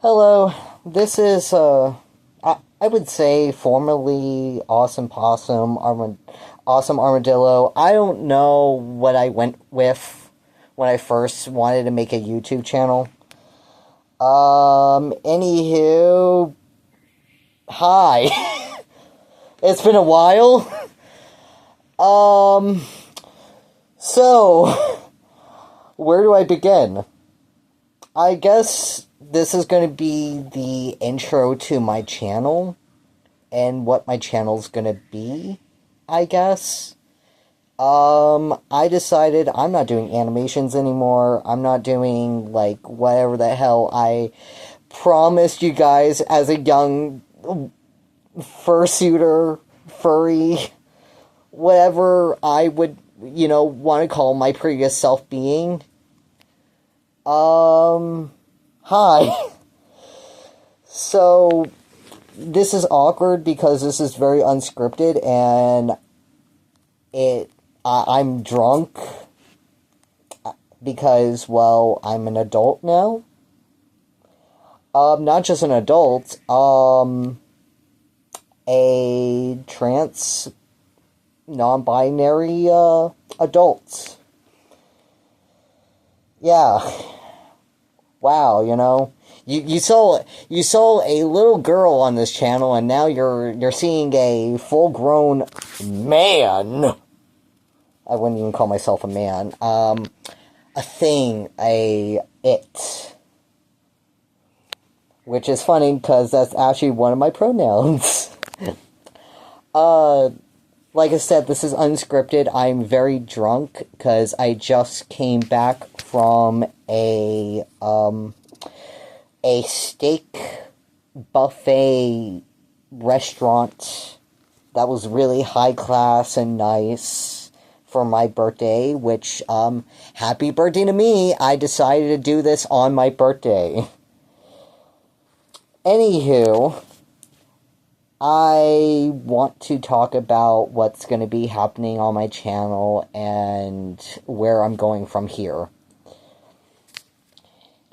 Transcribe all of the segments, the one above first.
Hello, this is, I would say formerly Awesome Possum, Awesome Armadillo. I don't know what I went with when I first wanted to make a YouTube channel. Anywho, hi. It's been a while. So, where do I begin? I guess this is going to be the intro to my channel and what my channel's going to be, I guess. I decided I'm not doing animations anymore. I'm not doing, like, whatever the hell I promised you guys as a young fursuiter, furry, whatever I would, want to call my previous self being. Hi. So, this is awkward because this is very unscripted and I'm drunk because, well, I'm an adult now. Not just an adult, a trans, non-binary, adult. Yeah. Wow, you saw a little girl on this channel, and now you're seeing a full-grown man. I wouldn't even call myself a man. A thing, it. Which is funny, because that's actually one of my pronouns. Like I said, this is unscripted. I'm very drunk, because I just came back from a steak buffet restaurant that was really high class and nice for my birthday, which, happy birthday to me. I decided to do this on my birthday. Anywho, I want to talk about what's going to be happening on my channel and where I'm going from here.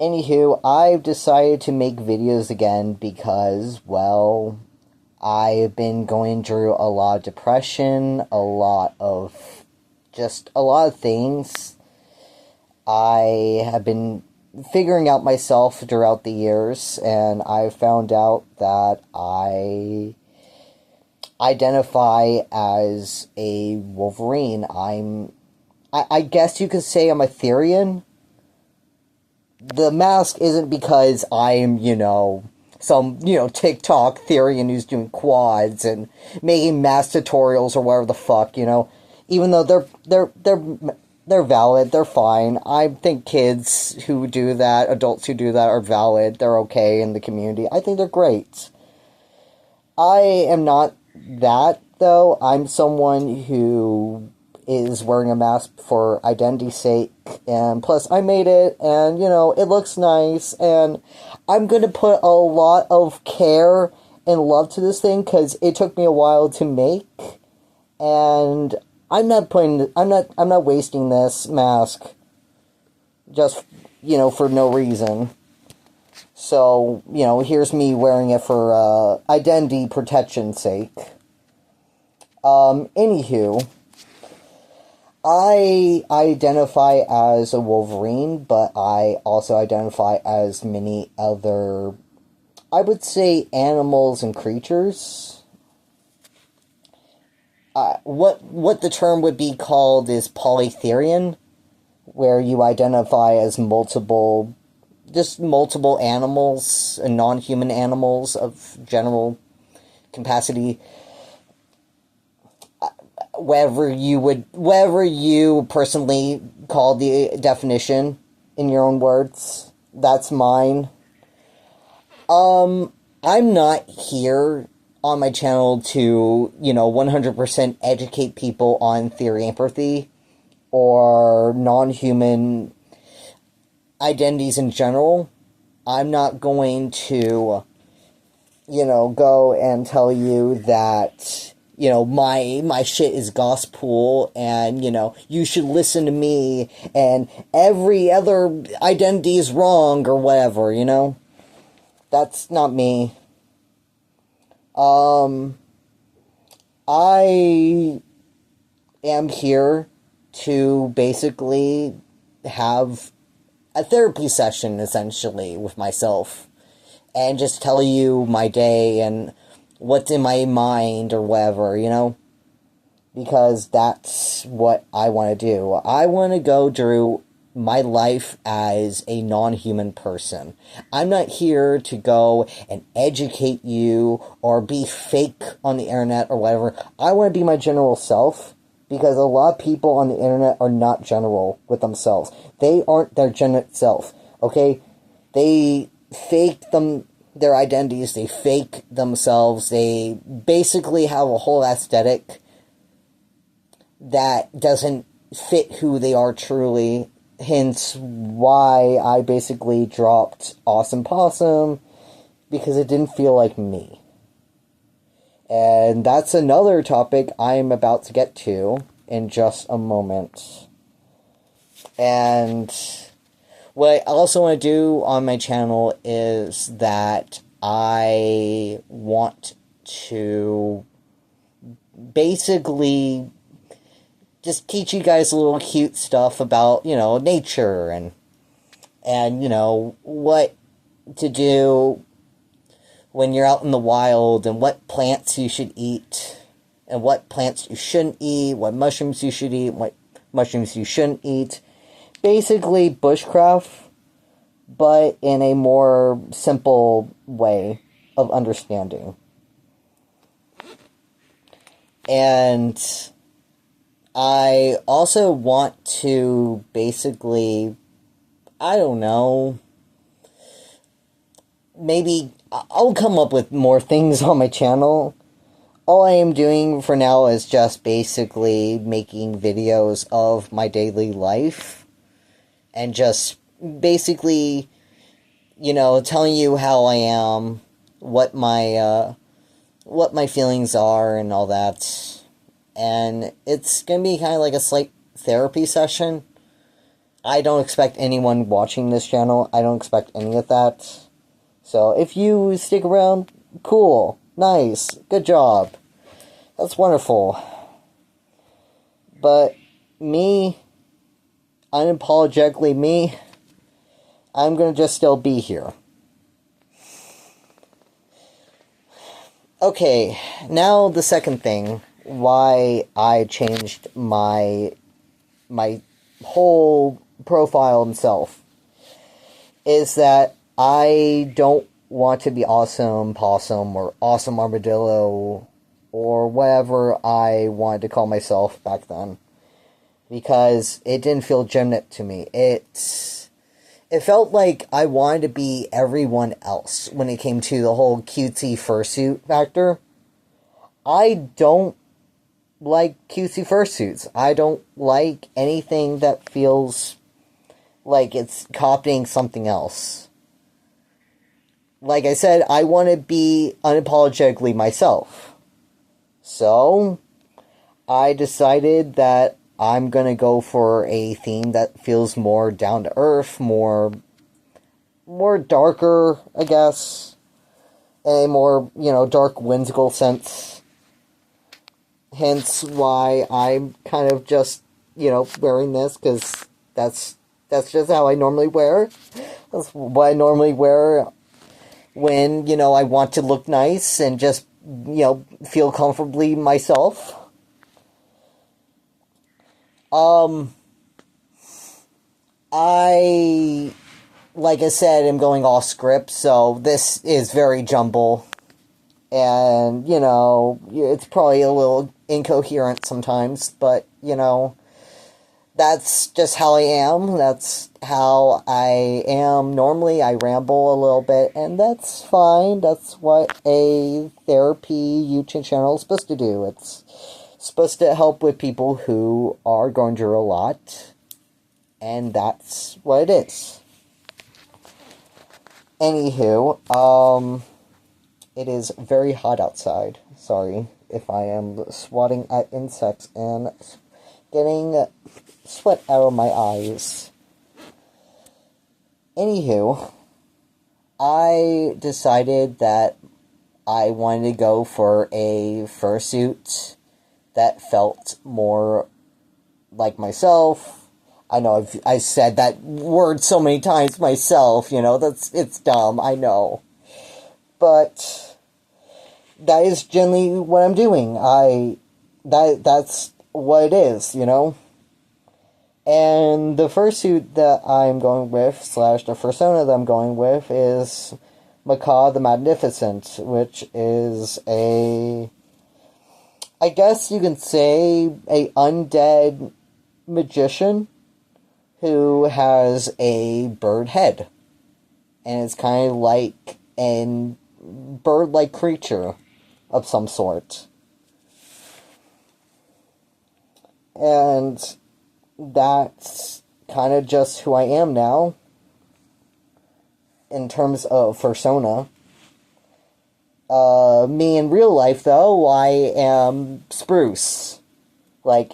Anywho, I've decided to make videos again because, well, I've been going through a lot of depression, a lot of things. I have been figuring out myself throughout the years, and I found out that I identify as a Wolverine. I guess you could say I'm a Therian. The mask isn't because I'm, some, TikTok Therian who's doing quads and making mask tutorials or whatever the fuck, even though they're valid, they're fine. I think kids who do that, adults who do that are valid, they're okay in the community. I think they're great. I am not that, though. I'm someone who is wearing a mask for identity's sake, and plus I made it, and, it looks nice, and I'm gonna put a lot of care and love to this thing, because it took me a while to make, and I'm not wasting this mask just, for no reason. So, here's me wearing it for, identity protection's sake. Anywho, I identify as a Wolverine, but I also identify as many other, I would say, animals and creatures. What the term would be called is polytherian, where you identify as multiple animals and non-human animals of general capacity. Whatever you personally call the definition in your own words, that's mine. I'm not here on my channel to, 100% educate people on theory empathy or non-human identities in general. I'm not going to, go and tell you that, my shit is gospel, and, you should listen to me, and every other identity is wrong, or whatever, that's not me. I am here to basically have a therapy session, essentially, with myself. And just tell you my day and what's in my mind or whatever, you know? Because that's what I want to do. I want to go through my life as a non-human person. I'm not here to go and educate you or be fake on the internet or whatever. I want to be my general self, because a lot of people on the internet are not general with themselves. They aren't their genuine self, okay? They fake their identities, they fake themselves, they basically have a whole aesthetic that doesn't fit who they are truly. Hence why I basically dropped Awesome Possum, because it didn't feel like me. And that's another topic I'm about to get to in just a moment. And what I also want to do on my channel is that I want to basically just teach you guys a little cute stuff about, you know, nature and you know, what to do when you're out in the wild, and what plants you should eat, and what plants you shouldn't eat, what mushrooms you should eat, what mushrooms you shouldn't eat. Basically bushcraft, but in a more simple way of understanding. And I also want to basically, I don't know, maybe I'll come up with more things on my channel. All I am doing for now is just basically making videos of my daily life, and just basically, you know, telling you how I am, what my feelings are and all that. And it's going to be kind of like a slight therapy session. I don't expect anyone watching this channel. I don't expect any of that. So if you stick around, cool, nice, good job. That's wonderful. But me, unapologetically me, I'm going to just still be here. Okay, now the second thing why I changed my whole profile itself is that I don't want to be Awesome Possum or Awesome Armadillo or whatever I wanted to call myself back then, because it didn't feel genuine to me. It felt like I wanted to be everyone else when it came to the whole cutesy fursuit factor. I don't like cutesy fursuits. I don't like anything that feels like it's copying something else. Like I said, I want to be unapologetically myself. So, I decided that I'm going to go for a theme that feels more down to earth, more darker, I guess. A more, you know, dark, whimsical sense. Hence why I'm kind of just, you know, wearing this, because that's just how I normally wear. That's what I normally wear when, you know, I want to look nice and just, you know, feel comfortably myself. Like I said, am going off script, so this is very jumble. And, you know, it's probably a little incoherent sometimes, but, you know, that's just how I am. That's how I am normally. I ramble a little bit, and that's fine. That's what a therapy YouTube channel is supposed to do. It's supposed to help with people who are going through a lot, and that's what it is. Anywho, it is very hot outside. Sorry if I am swatting at insects and getting sweat out of my eyes. Anywho, I decided that I wanted to go for a fursuit that felt more like myself. I know I said that word so many times, myself, it's dumb, I know. But that is generally what I'm doing. That's what it is, And the fursuit that I'm going with, / the persona that I'm going with, is Macaw the Magnificent, which is I guess you can say, a undead magician who has a bird head. And it's kind of like a bird-like creature of some sort. And that's kind of just who I am now. In terms of persona. Me in real life, though, I am Spruce. Like,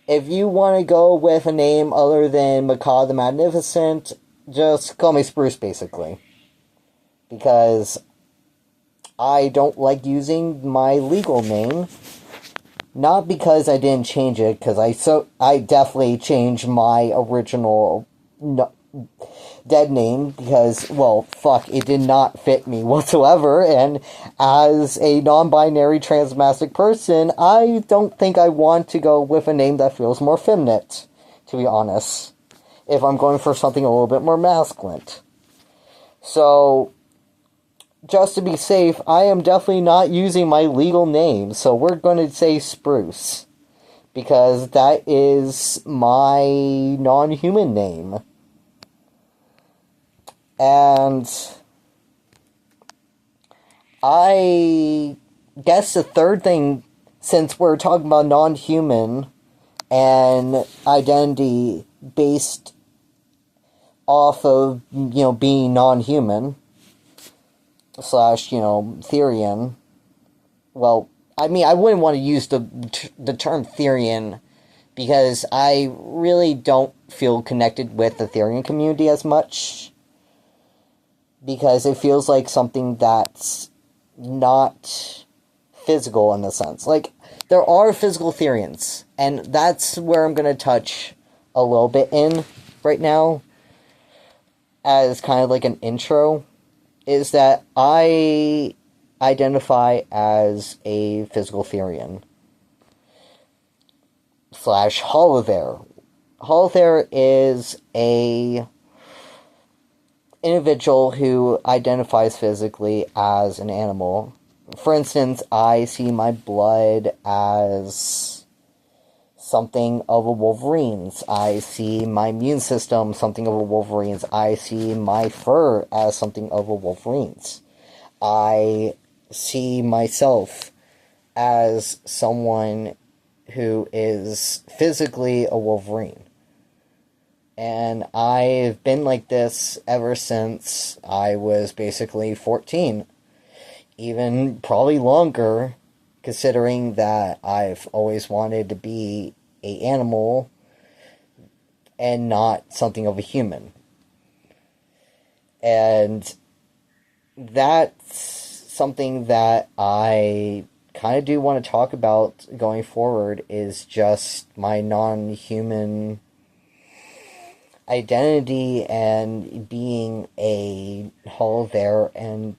if you want to go with a name other than Macaw the Magnificent, just call me Spruce, basically. Because I don't like using my legal name. Not because I didn't change it, because I definitely changed my original dead name, because, well, fuck, it did not fit me whatsoever, and as a non-binary transmastic person, I don't think I want to go with a name that feels more feminine, to be honest, if I'm going for something a little bit more masculine. So, just to be safe, I am definitely not using my legal name, so we're going to say Spruce, because that is my non-human name. And I guess the third thing, since we're talking about non-human and identity based off of, being non-human, / Therian. Well, I mean, I wouldn't want to use the term Therian, because I really don't feel connected with the Therian community as much. Because it feels like something that's not physical in a sense. Like, there are physical Therians, and that's where I'm going to touch a little bit in right now, as kind of like an intro, is that I identify as a physical Therian. / Holothere. Holothere is a individual who identifies physically as an animal. For instance, I see my blood as something of a Wolverine's. I see my immune system something of a Wolverine's. I see my fur as something of a Wolverine's. I see myself as someone who is physically a Wolverine. And I've been like this ever since I was basically 14. Even probably longer, considering that I've always wanted to be an animal and not something of a human. And that's something that I kind of do want to talk about going forward, is just my non-human identity and being a Holothere and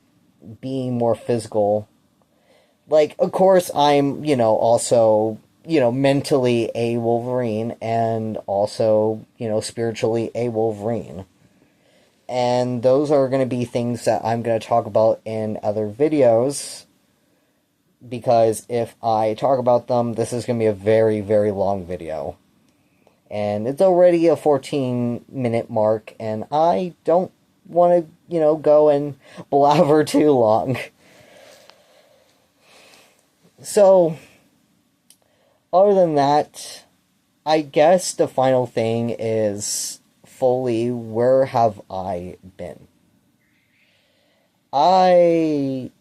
being more physical. Like, of course, I'm, also, mentally a Wolverine, and also, spiritually a Wolverine. And those are going to be things that I'm going to talk about in other videos, because if I talk about them, this is going to be a very, very long video. And it's already a 14-minute mark, and I don't want to, go and blabber too long. So, other than that, I guess the final thing is fully, where have I been? I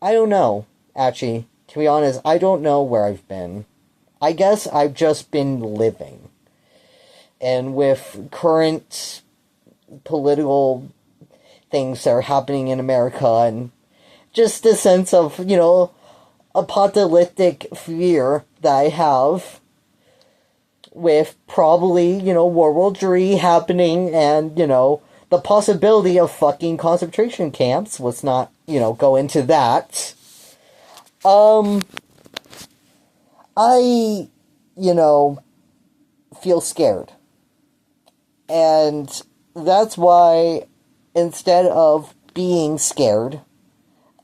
don't know, actually. To be honest, I don't know where I've been. I guess I've just been living. And with current political things that are happening in America, and just a sense of, apocalyptic fear that I have with probably, World War III happening and, the possibility of fucking concentration camps. Let's not, go into that. I, feel scared. And that's why, instead of being scared,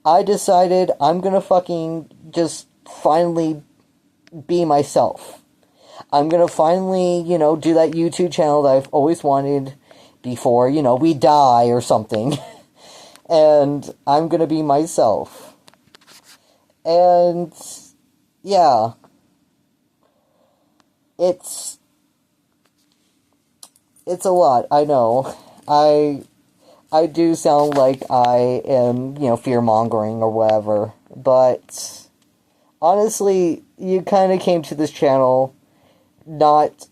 I decided I'm gonna fucking just finally be myself. I'm gonna finally, do that YouTube channel that I've always wanted before, we die or something. And I'm gonna be myself. And, yeah. It's a lot, I know. I do sound like I am, fear-mongering or whatever, but honestly, you kind of came to this channel not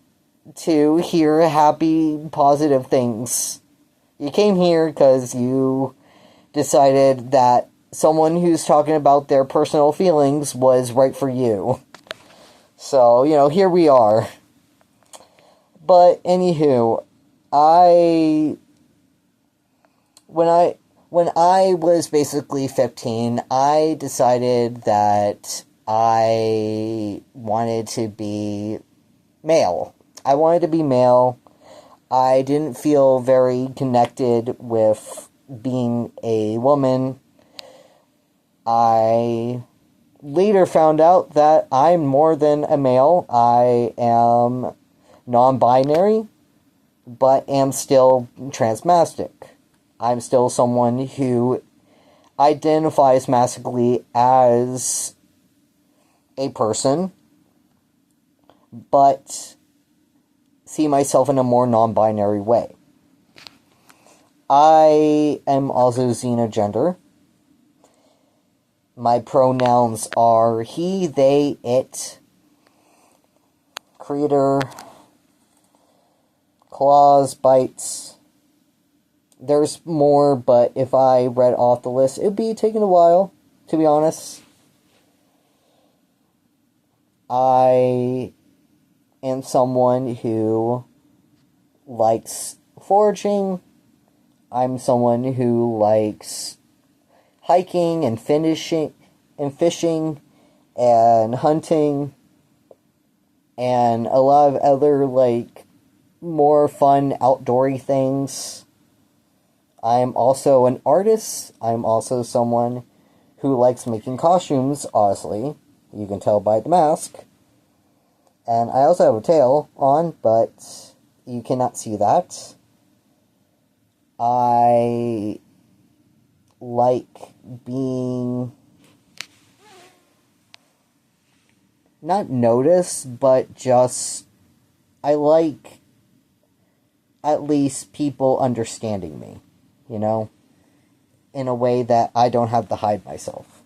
to hear happy, positive things. You came here because you decided that someone who's talking about their personal feelings was right for you. So, here we are. But, anywho, when I was basically 15, I decided that I wanted to be male. I wanted to be male. I didn't feel very connected with being a woman. I later found out that I'm more than a male. I am non-binary, but am still transmastic. I'm still someone who identifies masculinely as a person, but see myself in a more non-binary way. I am also xenogender. My pronouns are he, they, it, creator, claws, bites. There's more, but if I read off the list, it'd be taking a while, to be honest. I am someone who likes foraging. I'm someone who likes hiking and fishing and hunting and a lot of other, more fun outdoory things. I'm also an artist. I'm also someone who likes making costumes, honestly. You can tell by the mask. And I also have a tail on, but you cannot see that. I like being not noticed, but just I like at least people understanding me, in a way that I don't have to hide myself.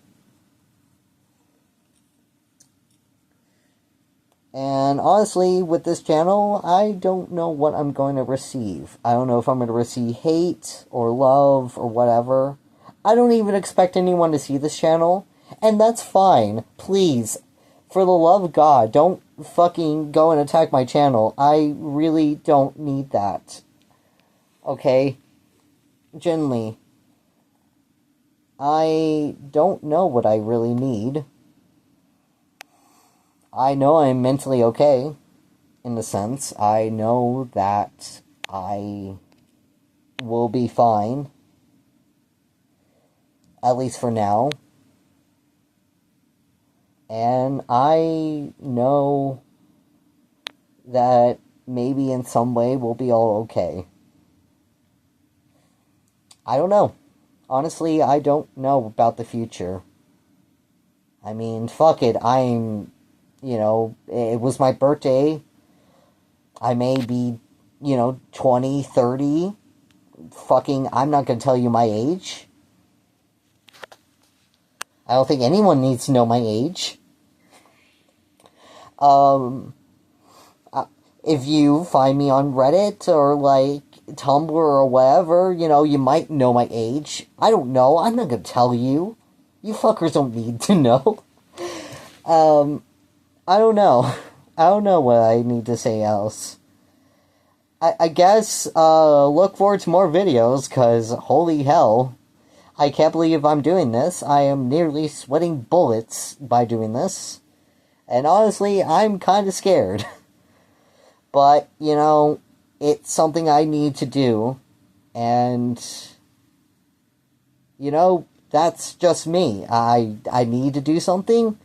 And honestly, with this channel, I don't know what I'm going to receive. I don't know if I'm going to receive hate or love or whatever. I don't even expect anyone to see this channel, and that's fine. Please, for the love of God, don't fucking go and attack my channel. I really don't need that. Okay? Genuinely. I don't know what I really need. I know I'm mentally okay, in a sense. I know that I will be fine. At least for now. And I know that maybe in some way we'll be all okay. I don't know. Honestly, I don't know about the future. I mean, fuck it. It was my birthday. I may be, 20, 30. Fucking, I'm not gonna tell you my age. I don't think anyone needs to know my age. If you find me on Reddit or, Tumblr or whatever, you know, you might know my age. I don't know. I'm not gonna tell you. You fuckers don't need to know. I don't know. I don't know what I need to say else. I guess, look forward to more videos, because holy hell, I can't believe I'm doing this. I am nearly sweating bullets by doing this. And honestly, I'm kind of scared. But, you know, it's something I need to do. And, you know, that's just me. I need to do something.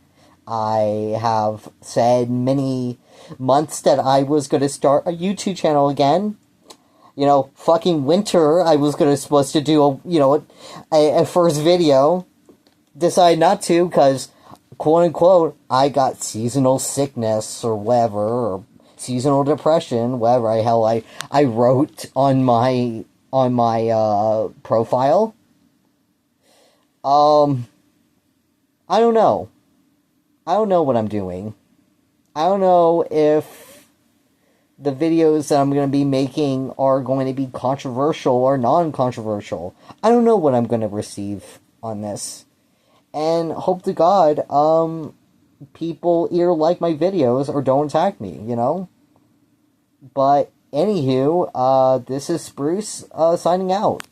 I have said many months that I was going to start a YouTube channel again. You know, fucking winter, I was supposed to do a first video. Decided not to, because, quote unquote, I got seasonal sickness or whatever, or seasonal depression, whatever the hell I wrote on my profile. I don't know. I don't know what I'm doing. I don't know if the videos that I'm going to be making are going to be controversial or non-controversial. I don't know what I'm going to receive on this. And hope to God, people either like my videos or don't attack me, you know? But, anywho, this is Spruce, signing out.